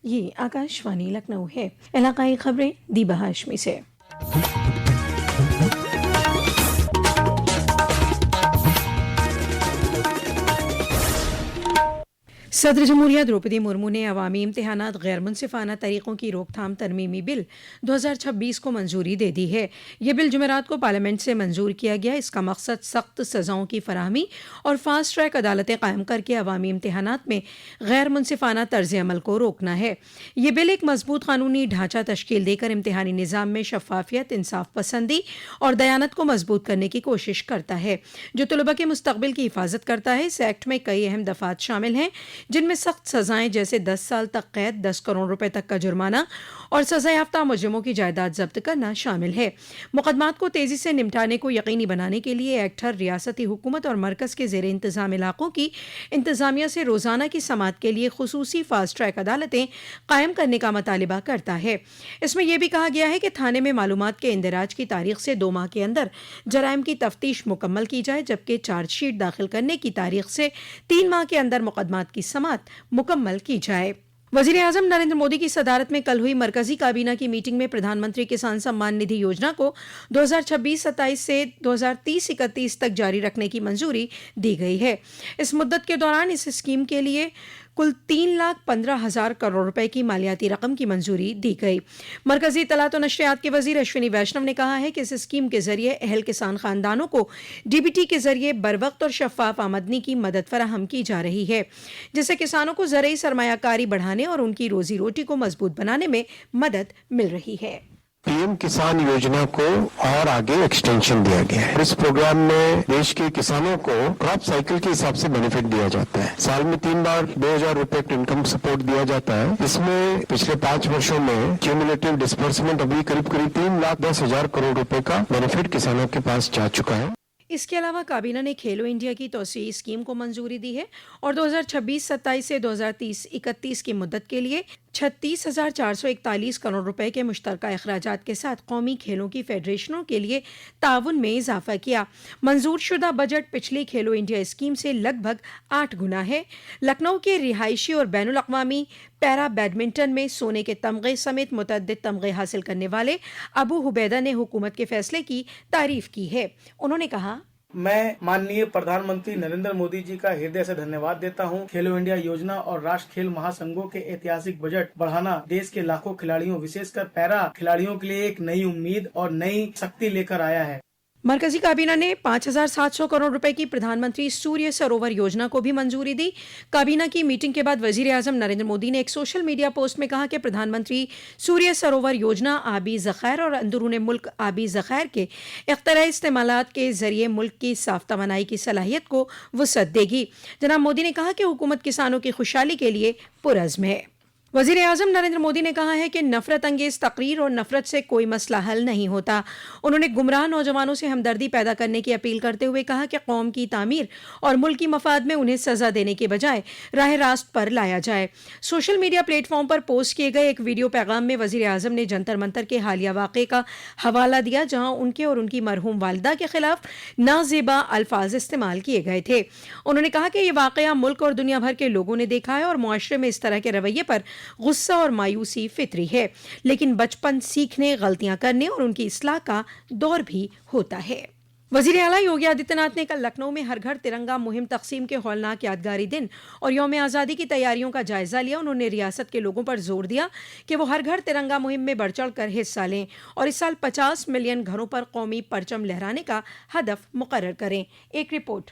یہ آکاشوانی لکھنؤ ہے۔ علاقائی خبریں دیبا ہاشمی سے۔ صدر جمہوریہ دروپدی مرمو نے عوامی امتحانات غیر منصفانہ طریقوں کی روک تھام ترمیمی بل 2026 کو منظوری دے دی ہے۔ یہ بل جمعرات کو پارلیمنٹ سے منظور کیا گیا۔ اس کا مقصد سخت سزاؤں کی فراہمی اور فاسٹ ٹریک عدالتیں قائم کر کے عوامی امتحانات میں غیر منصفانہ طرز عمل کو روکنا ہے۔ یہ بل ایک مضبوط قانونی ڈھانچہ تشکیل دے کر امتحانی نظام میں شفافیت، انصاف پسندی اور دیانت کو مضبوط کرنے کی کوشش کرتا ہے، جو طلباء کے مستقبل کی حفاظت کرتا ہے۔ اس ایکٹ میں کئی اہم دفعات شامل ہیں، جن میں سخت سزائیں جیسے 10 سال تک قید، 10 کروڑ روپے تک کا جرمانہ اور سزا یافتہ مجرموں کی جائیداد ضبط کرنا شامل ہے۔ مقدمات کو تیزی سے نمٹانے کو یقینی بنانے کے لیے ایکٹ ہر ریاستی حکومت اور مرکز کے زیر انتظام علاقوں کی انتظامیہ سے روزانہ کی سماعت کے لیے خصوصی فاسٹ ٹریک عدالتیں قائم کرنے کا مطالبہ کرتا ہے۔ اس میں یہ بھی کہا گیا ہے کہ تھانے میں معلومات کے اندراج کی تاریخ سے 2 ماہ کے اندر جرائم کی تفتیش مکمل کی جائے، جبکہ چارج شیٹ داخل کرنے کی تاریخ سے 3 ماہ کے اندر مقدمات کی سماعت مکمل کی جائے۔ وزیر اعظم نریندر مودی کی صدارت میں کل ہوئی مرکزی کابینہ کی میٹنگ میں پردھان منتری کسان سمان ندھی یوجنا کو 2026-27 سے 2030-31 تک جاری رکھنے کی منظوری دی گئی ہے۔ اس مدت کے دوران اس اسکیم کے لیے کل 3,15,000 کروڑ روپے کی مالیاتی رقم کی منظوری دی گئی۔ مرکزی اطلاعات و نشریات کے وزیر اشونی ویشنو نے کہا ہے کہ اس اسکیم کے ذریعے اہل کسان خاندانوں کو ڈی بی ٹی کے ذریعے بروقت اور شفاف آمدنی کی مدد فراہم کی جا رہی ہے، جس سے کسانوں کو زرعی سرمایہ کاری بڑھانے اور ان کی روزی روٹی کو مضبوط بنانے میں مدد مل رہی ہے۔ پی ایم کسان یوجنا کو اور آگے ایکسٹینشن دیا گیا ہے۔ اس پروگرام میں دیش کے کسانوں کو کراپ سائیکل کے حساب سے بینیفٹ دیا جاتا ہے۔ سال میں 3 بار 2,000 روپے انکم سپورٹ دیا جاتا ہے۔ اس میں پچھلے 5 برسوں میں کیومولیٹو ڈسبرسمنٹ ابھی قریب 3,10,000 کروڑ روپے کا بینیفٹ کسانوں کے پاس جا چکا ہے۔ اس کے علاوہ کابینہ نے کھیلو انڈیا کی توسیعی اسکیم کو منظوری دی ہے اور 2026-27 سے 2030-31 کی مدت کے لیے 36,441 کروڑ روپے کے مشترکہ اخراجات کے ساتھ قومی کھیلوں کی فیڈریشنوں کے لیے تعاون میں اضافہ کیا۔ منظور شدہ بجٹ پچھلی کھیلو انڈیا اسکیم سے لگ بھگ 8 گنا ہے۔ لکھنؤ کے رہائشی اور بین الاقوامی پیرا بیڈمنٹن میں سونے کے تمغے سمیت متعدد تمغے حاصل کرنے والے ابو حبیدہ نے حکومت کے فیصلے کی تعریف کی ہے۔ انہوں نے کہا، میں ماننیے پردھان منتری نریندر مودی جی کا ہردے سے دھنیواد دیتا ہوں۔ کھیلو انڈیا یوجنا اور راشٹر کھیل مہا سنگھوں کے ایتہاسک بجٹ بڑھانا دیش کے لاکھوں کھلاڑیوں، وشیش کر پیرا کھلاڑیوں کے لیے ایک نئی امید اور نئی شکتی لے کر آیا ہے۔ مرکزی کابینہ نے 5,700 کروڑ روپے کی پردھان منتری سوریہ سروور یوجنا کو بھی منظوری دی۔ کابینہ کی میٹنگ کے بعد وزیر اعظم نریندر مودی نے ایک سوشل میڈیا پوسٹ میں کہا کہ پردھان منتری سوریہ سروور یوجنا آبی ذخائر اور اندرون ملک آبی ذخائر کے اختراعی استعمالات کے ذریعے ملک کی صاف توانائی کی صلاحیت کو وسعت دے گی۔ جناب مودی نے کہا کہ حکومت کسانوں کی خوشحالی کے لیے پرعزم ہے۔ وزیر اعظم نریندر مودی نے کہا ہے کہ نفرت انگیز تقریر اور نفرت سے کوئی مسئلہ حل نہیں ہوتا۔ انہوں نے گمراہ نوجوانوں سے ہمدردی پیدا کرنے کی اپیل کرتے ہوئے کہا کہ قوم کی تعمیر اور ملک کی مفاد میں انہیں سزا دینے کے بجائے راہ راست پر لایا جائے۔ سوشل میڈیا پلیٹ فارم پر پوسٹ کیے گئے ایک ویڈیو پیغام میں وزیر اعظم نے جنتر منتر کے حالیہ واقعے کا حوالہ دیا، جہاں ان کے اور ان کی مرحوم والدہ کے خلاف نازیبا الفاظ استعمال کیے گئے تھے۔ انہوں نے کہا کہ یہ واقعہ ملک اور دنیا بھر کے لوگوں نے دیکھا ہے اور معاشرے میں اس طرح کے رویے پر غصہ اور مایوسی فطری ہے، لیکن بچپن سیکھنے، غلطیاں کرنے اور ان کی اصلاح کا دور بھی ہوتا ہے۔ وزیر اعلیٰ یوگی آدتیہ ناتھ نے کل لکھنؤ میں ہر گھر ترنگا مہم تقسیم کے ہولناک یادگاری دن اور یوم آزادی کی تیاریوں کا جائزہ لیا۔ انہوں نے ریاست کے لوگوں پر زور دیا کہ وہ ہر گھر ترنگا مہم میں بڑھ چڑھ کر حصہ لیں اور اس سال 50 ملین گھروں پر قومی پرچم لہرانے کا ہدف مقرر کریں۔ ایک رپورٹ۔